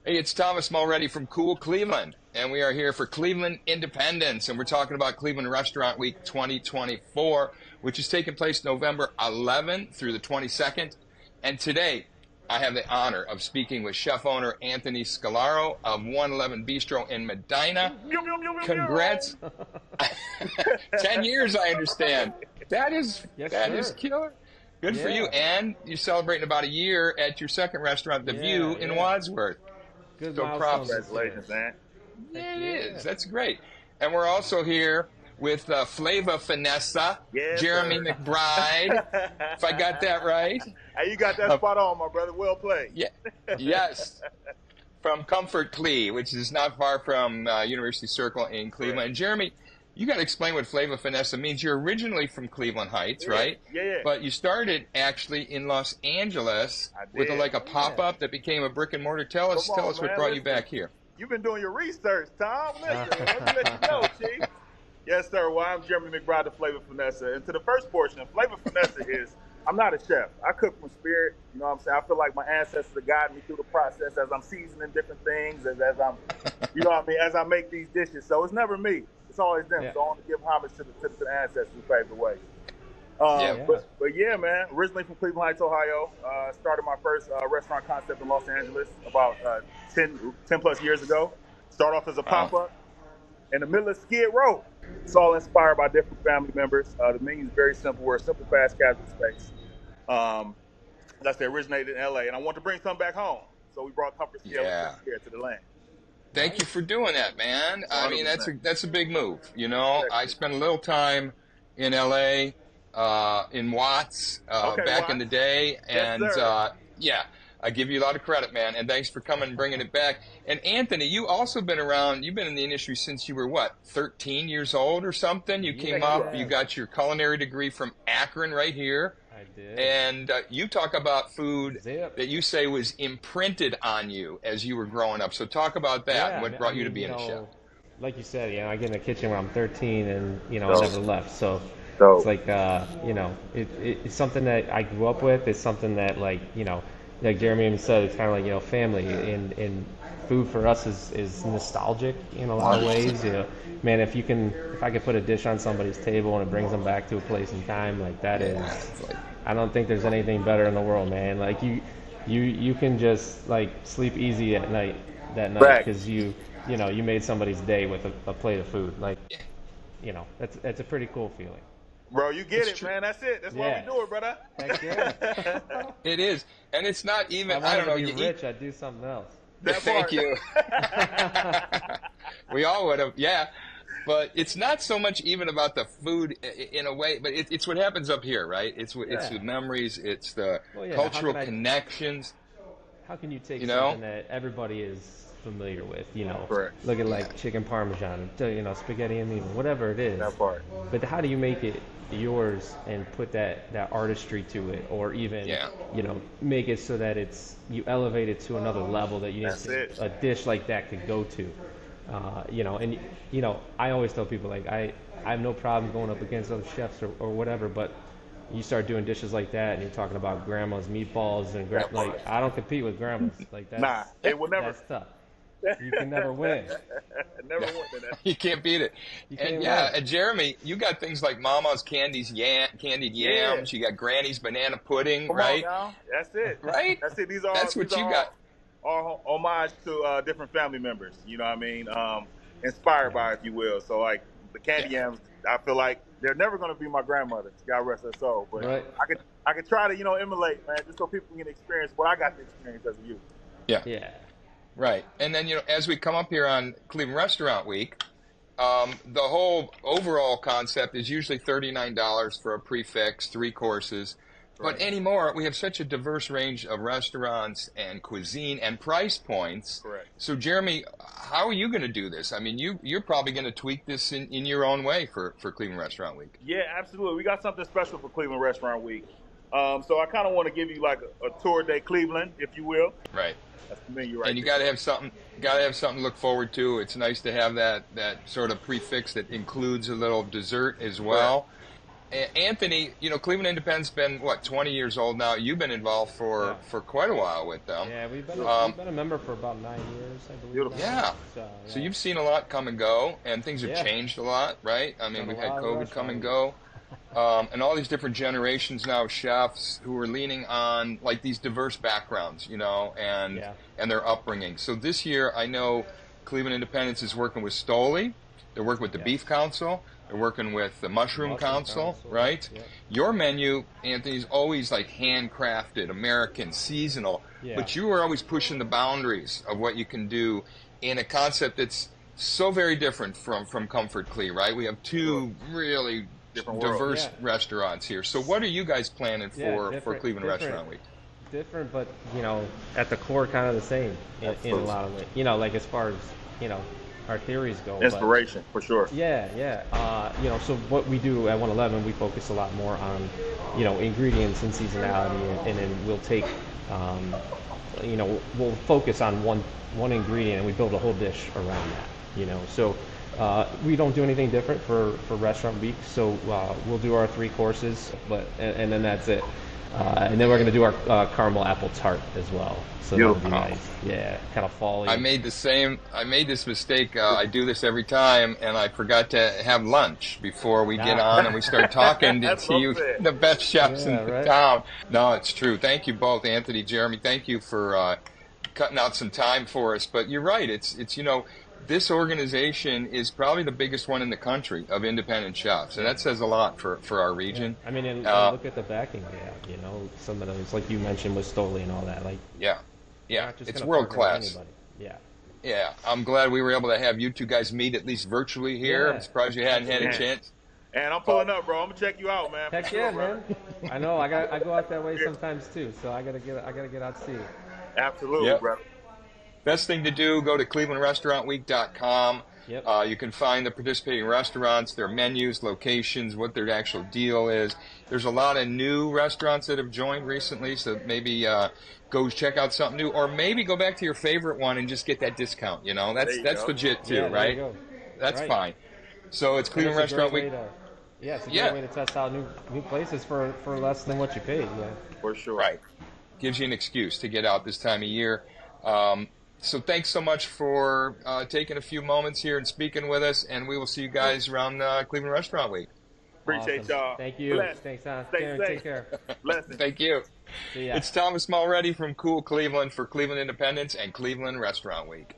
Hey, it's Thomas Mulready from CoolCleveland, and we are here for Cleveland Independence, and we're talking about Cleveland Restaurant Week 2024, which is taking place November 11th through the 22nd. And today, I have the honor of speaking with chef owner Anthony Scolaro of 111 Bistro in Medina. Congrats. 10 years, I understand. That is killer. Good for you. And you're celebrating about a year at your second restaurant, The View in Wadsworth. Good So props. Congratulations, man. Yeah, it is. That's great. And we're also here with Flavor Finessa, Yes, Jeremy sir. McBryde, if I got that right. Hey, you got that spot on, my brother. Well played. Yeah, yes, from Comfort Clee, which is not far from University Circle in Cleveland. Right. And Jeremy, you got to explain what Flavor Finessa means. You're originally from Cleveland Heights, right? Yeah. But you started actually in Los Angeles I with did. a pop-up that became a brick-and-mortar. Tell us Come on, what man. brought you Listen. back here. You've been doing your research, Tom. Listen, let me let you know, Chief. Yes, sir. Well, I'm Jeremy McBryde of Flavor Finessa. And to the first portion, Flavor Finessa is, I'm not a chef. I cook from spirit. You know what I'm saying? I feel like my ancestors have guided me through the process as I'm seasoning different things, as I'm, you know what I mean, as I make these dishes. So it's never me. It's always them. Yeah. So I want to give homage to the ancestors who paved the way. Yeah. But yeah, man, originally from Cleveland Heights, Ohio. Started my first restaurant concept in Los Angeles about 10 plus years ago. Started off as a pop-up in the middle of Skid Row. It's all inspired by different family members. The menu is very simple. We're a simple, fast, casual space. That's the originated in LA. And I want to bring some back home. So we brought comfort scale here to the land. Thank you for doing that, man. I mean, 100%. that's a big move. You know, I spent a little time in LA, in Watts, back in the day, and I give you a lot of credit, man. And thanks for coming and bringing it back. And Anthony, you also been around. You've been in the industry since you were what, 13 years old or something? You came up. You got your culinary degree from Akron, right here. I did. And you talk about food that you say was imprinted on you as you were growing up. So talk about that and what brought you to being a chef. Like you said, I get in the kitchen when I'm 13 and, I never left. So So it's like, it's something that I grew up with. It's something that, like Jeremy even said, it's kind of like, family. And food for us is nostalgic in a lot of ways. Man, if I could put a dish on somebody's table and it brings them back to a place in time, like that is, I don't think there's anything better in the world, man. Like you can just like sleep easy at night because you made somebody's day with a plate of food. Like, that's a pretty cool feeling. bro, you get it, true. man. That's it. That's why we do it, brother. Heck yeah. It is. And it's not even, If I wanted to be rich, I'd do something else. Thank you. We all would have, yeah. But it's not so much even about the food in a way, but it's what happens up here, right? It's the memories, it's the cultural connections. How can you take something that everybody is familiar with, Correct. look at like chicken parmesan, spaghetti and meat, whatever it is. That part. But how do you make it yours and put that artistry to it, or even make it so that you elevate it to another level that you didn't a dish like that could go to, I always tell people, like, I have no problem going up against other chefs or whatever, but you start doing dishes like that and you're talking about grandma's meatballs and like, I don't compete with grandma's, like that's it will never. That's tough. You can never win. Never win in that. You can't beat it. And Jeremy, you got things like Mama's candied yams. You got Granny's banana pudding, Come right? on now. That's it. Right? That's it. That's what you got. All homage to different family members. You know what I mean? Inspired by, if you will. So like the candy yams, I feel like they're never going to be my grandmother's. God rest her soul. But I could try to emulate, man, just so people can experience what I got to experience as a youth. Yeah. Right. And then, as we come up here on Cleveland Restaurant Week, the whole overall concept is usually $39 for a prix-fixe, 3 courses. But anymore, we have such a diverse range of restaurants and cuisine and price points. Correct. So, Jeremy, how are you going to do this? I mean, you're probably going to tweak this in your own way for Cleveland Restaurant Week. Yeah, absolutely. We got something special for Cleveland Restaurant Week. So I kind of want to give you like a tour de Cleveland, if you will. Right. That's the menu right And you there. got to have something. Got to have something to look forward to. It's nice to have that sort of prix-fixe that includes a little dessert as well. Anthony, Cleveland Independent's been, what, 20 years old now. You've been involved for quite a while with them. Yeah, we've been a member for about 9 years, I believe. Beautiful. Yeah. So you've seen a lot come and go, and things have changed a lot, right? I mean, we've had COVID come and go. And all these different generations now of chefs who are leaning on like these diverse backgrounds, and their upbringing. So this year, I know Cleveland Independence is working with Stoli. They're working with the Beef Council. They're working with the Mushroom Council, right? Yep. Your menu, Anthony, is always like handcrafted, American, seasonal. Yeah. But you are always pushing the boundaries of what you can do in a concept that's so very different from Comfort Clee, right? We have two really diverse restaurants here. So what are you guys planning for Cleveland Restaurant Week? Different, but at the core, kind of the same in a lot of ways. Like as far as our theories go. Inspiration, for sure. So what we do at 111, we focus a lot more on ingredients and seasonality, and then we'll take we'll focus on one ingredient, and we build a whole dish around that. So we don't do anything different for Restaurant Week. So we'll do our 3 courses, and then that's it. And then we're going to do our caramel apple tart as well. So that'll be nice. Yeah, kind of fall. I made this mistake. I do this every time, and I forgot to have lunch before we get on and we start talking to you, the best chefs in the town. No, it's true. Thank you both, Anthony, Jeremy. Thank you for cutting out some time for us. But you're right. It's this organization is probably the biggest one in the country of independent chefs, and that says a lot for our region. Yeah. I mean, and look at the backing they have, some of those, like you mentioned with Stoli and all that. Like, it's world class. Yeah, I'm glad we were able to have you two guys meet at least virtually here. I'm surprised you hadn't had a chance. And I'm pulling up, bro. I'm gonna check you out, man. Heck yeah, man. I know. I go out that way sometimes too, so I gotta get out to see you. Absolutely, bro. Best thing to do, go to clevelandrestaurantweek.com. Yep. You can find the participating restaurants, their menus, locations, what their actual deal is. There's a lot of new restaurants that have joined recently, so maybe go check out something new, or maybe go back to your favorite one and just get that discount. That's legit too, right? That's fine. So it's Cleveland Restaurant Week. It's a great way to test out new places for less than what you paid. Yeah, for sure. Right. Gives you an excuse to get out this time of year. So thanks so much for taking a few moments here and speaking with us, and we will see you guys around Cleveland Restaurant Week. Appreciate y'all. Thank you. Bless. Thanks, Stay safe. Take care. Blessings. Thank you. See ya. It's Thomas Mulready from Cool Cleveland for Cleveland Independence and Cleveland Restaurant Week.